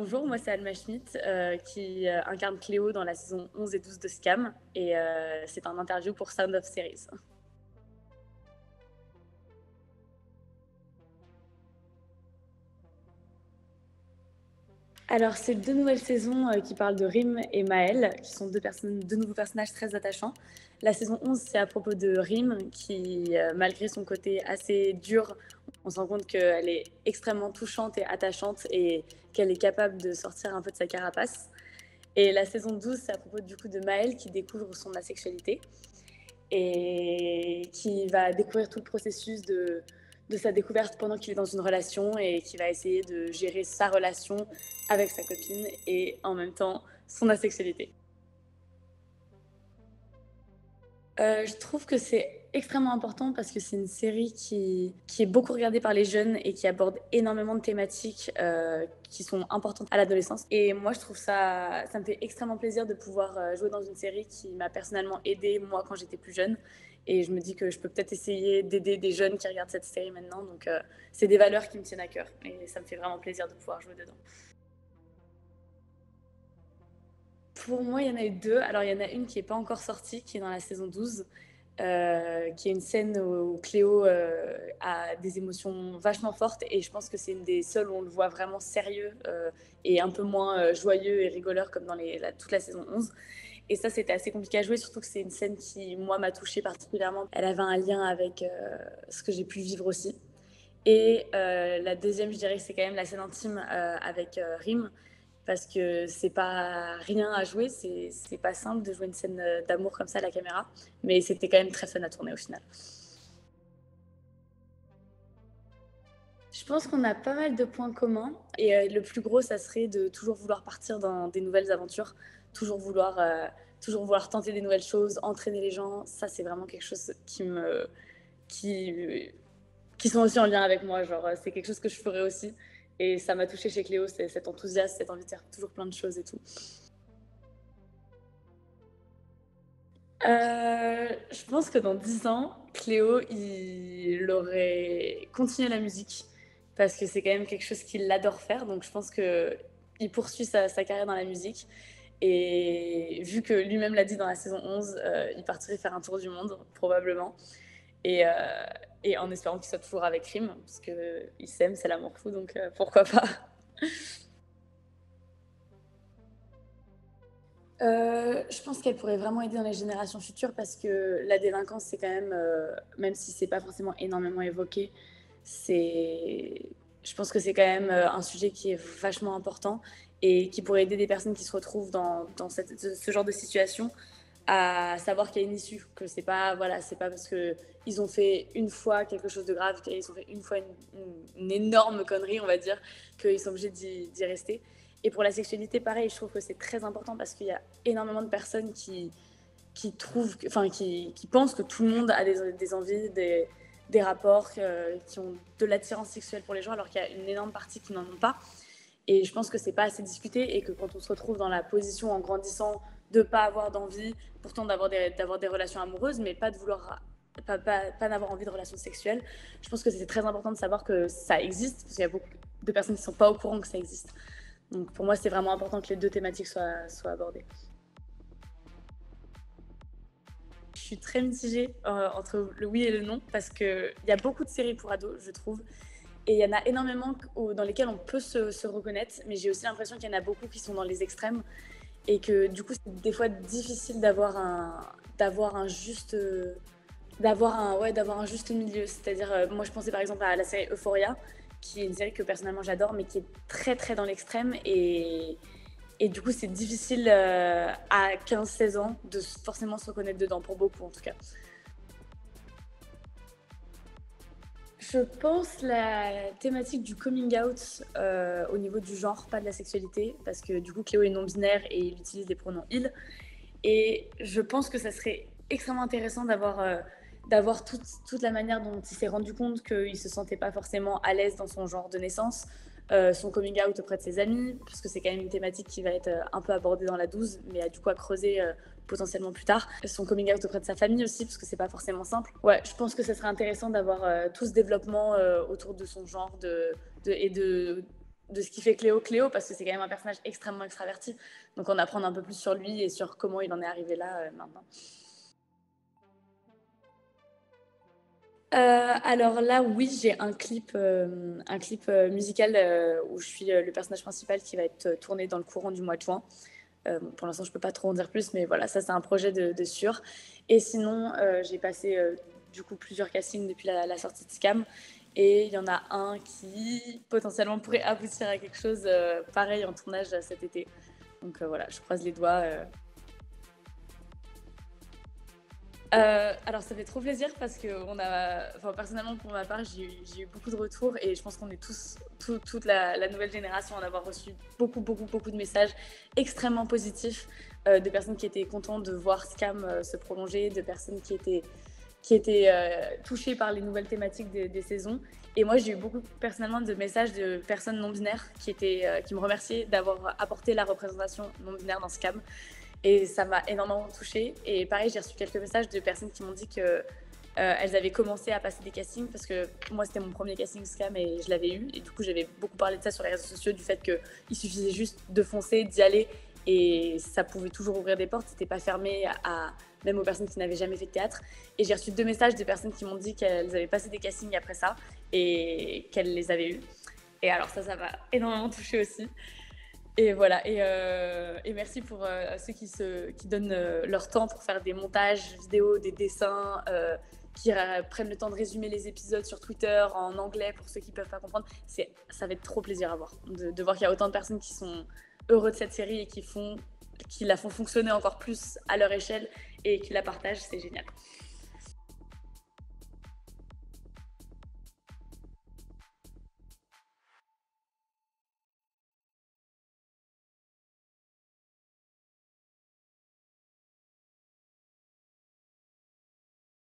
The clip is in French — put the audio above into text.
Bonjour, moi c'est Alma Schmidt qui incarne Cléo dans la saison 11 et 12 de Scam et c'est un interview pour Sound of Series. Alors c'est deux nouvelles saisons qui parlent de Rim et Maël, qui sont deux nouveaux personnages très attachants. La saison 11 c'est à propos de Rim qui, malgré son côté assez dur, on se rend compte qu'elle est extrêmement touchante et attachante et qu'elle est capable de sortir un peu de sa carapace. Et la saison 12, c'est à propos du coup de Maël qui découvre son asexualité et qui va découvrir tout le processus de sa découverte pendant qu'il est dans une relation et qui va essayer de gérer sa relation avec sa copine et en même temps son asexualité. Je trouve que c'est extrêmement important parce que c'est une série qui est beaucoup regardée par les jeunes et qui aborde énormément de thématiques qui sont importantes à l'adolescence. Et moi, je trouve ça me fait extrêmement plaisir de pouvoir jouer dans une série qui m'a personnellement aidée, moi, quand j'étais plus jeune. Et je me dis que je peux peut-être essayer d'aider des jeunes qui regardent cette série maintenant. Donc, c'est des valeurs qui me tiennent à cœur. Et ça me fait vraiment plaisir de pouvoir jouer dedans. Pour moi, il y en a eu deux. Alors, il y en a une qui n'est pas encore sortie, qui est dans la saison 12, qui est une scène où Cléo a des émotions vachement fortes. Et je pense que c'est une des seules où on le voit vraiment sérieux et un peu moins joyeux et rigoleur comme dans toute la saison 11. Et ça, c'était assez compliqué à jouer, surtout que c'est une scène qui, moi, m'a touchée particulièrement. Elle avait un lien avec ce que j'ai pu vivre aussi. Et la deuxième, je dirais que c'est quand même la scène intime avec Rim, parce que c'est pas rien à jouer, c'est pas simple de jouer une scène d'amour comme ça à la caméra, mais c'était quand même très fun à tourner au final. Je pense qu'on a pas mal de points communs et le plus gros, ça serait de toujours vouloir partir dans des nouvelles aventures, toujours vouloir, euh, toujours vouloir tenter des nouvelles choses, entraîner les gens. Ça, c'est vraiment quelque chose qui, qui sont aussi en lien avec moi. Genre, c'est quelque chose que je ferais aussi. Et ça m'a touché chez Cléo, c'est cet enthousiasme, cette envie de faire toujours plein de choses et tout. Je pense que dans 10 ans, Cléo, il aurait continué la musique parce que c'est quand même quelque chose qu'il adore faire. Donc je pense qu'il poursuit sa carrière dans la musique. Et vu que lui-même l'a dit dans la saison 11, il partirait faire un tour du monde, probablement. Et, euh, et en espérant qu'il soit toujours avec Rim, parce qu'il s'aime, c'est l'amour fou, donc pourquoi pas. Je pense qu'elle pourrait vraiment aider dans les générations futures parce que la délinquance, c'est quand même, même si c'est pas forcément énormément évoqué, c'est, je pense que c'est quand même un sujet qui est vachement important et qui pourrait aider des personnes qui se retrouvent dans ce genre de situation à savoir qu'il y a une issue, que c'est pas, voilà, c'est pas parce que ils ont fait une fois quelque chose de grave, qu'ils ont fait une fois une énorme connerie, on va dire, qu'ils sont obligés d'y rester. Et pour la sexualité, pareil, je trouve que c'est très important parce qu'il y a énormément de personnes qui trouvent, enfin, qui pensent que tout le monde a des envies, des rapports, qui ont de l'attirance sexuelle pour les gens, alors qu'il y a une énorme partie qui n'en ont pas. Et je pense que c'est pas assez discuté et que quand on se retrouve dans la position en grandissant de pas avoir d'envie, pourtant d'avoir des relations amoureuses, mais pas de vouloir pas n'avoir envie de relations sexuelles. Je pense que c'est très important de savoir que ça existe, parce qu'il y a beaucoup de personnes qui ne sont pas au courant que ça existe. Donc pour moi, c'est vraiment important que les deux thématiques soient abordées. Je suis très mitigée entre le oui et le non, parce qu'il y a beaucoup de séries pour ados, je trouve. Et il y en a énormément dans lesquelles on peut se reconnaître, mais j'ai aussi l'impression qu'il y en a beaucoup qui sont dans les extrêmes et que du coup c'est des fois difficile d'avoir un juste d'avoir un juste milieu. C'est-à-dire moi je pensais par exemple à la série Euphoria, qui est une série que personnellement j'adore, mais qui est très très dans l'extrême et du coup c'est difficile à 15-16 ans de forcément se reconnaître dedans, pour beaucoup en tout cas. Je pense la thématique du coming out au niveau du genre, pas de la sexualité, parce que du coup Cléo est non-binaire et il utilise les pronoms il. Et je pense que ça serait extrêmement intéressant d'avoir toute la manière dont il s'est rendu compte qu'il ne se sentait pas forcément à l'aise dans son genre de naissance, son coming out auprès de ses amis, parce que c'est quand même une thématique qui va être un peu abordée dans la 12, mais du coup à creuser potentiellement plus tard. Son coming out auprès de sa famille aussi, parce que c'est pas forcément simple. Ouais, je pense que ça serait intéressant d'avoir tout ce développement autour de son genre et de ce qui fait Cléo, parce que c'est quand même un personnage extrêmement extraverti. Donc en apprendre un peu plus sur lui et sur comment il en est arrivé là maintenant. Alors là, oui, j'ai un clip musical où je suis le personnage principal qui va être tourné dans le courant du mois de juin. Bon, pour l'instant, je peux pas trop en dire plus, mais voilà, ça c'est un projet de sûr. Et sinon, j'ai passé du coup plusieurs castings depuis la sortie de Scam. Et il y en a un qui potentiellement pourrait aboutir à quelque chose pareil en tournage cet été. Donc voilà, je croise les doigts. Alors ça fait trop plaisir parce que enfin, personnellement pour ma part, j'ai eu beaucoup de retours et je pense qu'on est toute la nouvelle génération à en avoir reçu beaucoup de messages extrêmement positifs de personnes qui étaient contentes de voir Scam se prolonger, de personnes qui étaient touchées par les nouvelles thématiques des saisons. Et moi, j'ai eu beaucoup personnellement de messages de personnes non binaires qui me remerciaient d'avoir apporté la représentation non binaire dans Scam. Et ça m'a énormément touchée. Et pareil, j'ai reçu quelques messages de personnes qui m'ont dit que elles avaient commencé à passer des castings parce que moi, c'était mon premier casting Scam et je l'avais eu. Et du coup, j'avais beaucoup parlé de ça sur les réseaux sociaux, du fait qu'il suffisait juste de foncer, d'y aller et ça pouvait toujours ouvrir des portes. C'était pas fermé même aux personnes qui n'avaient jamais fait de théâtre. Et j'ai reçu 2 messages de personnes qui m'ont dit qu'elles avaient passé des castings après ça et qu'elles les avaient eus. Et alors ça m'a énormément touchée aussi. Et voilà, et merci pour ceux qui donnent leur temps pour faire des montages vidéo, des dessins, qui prennent le temps de résumer les épisodes sur Twitter en anglais pour ceux qui ne peuvent pas comprendre. Ça va être trop plaisir à voir, de voir qu'il y a autant de personnes qui sont heureux de cette série et qui la font fonctionner encore plus à leur échelle et qui la partagent, c'est génial.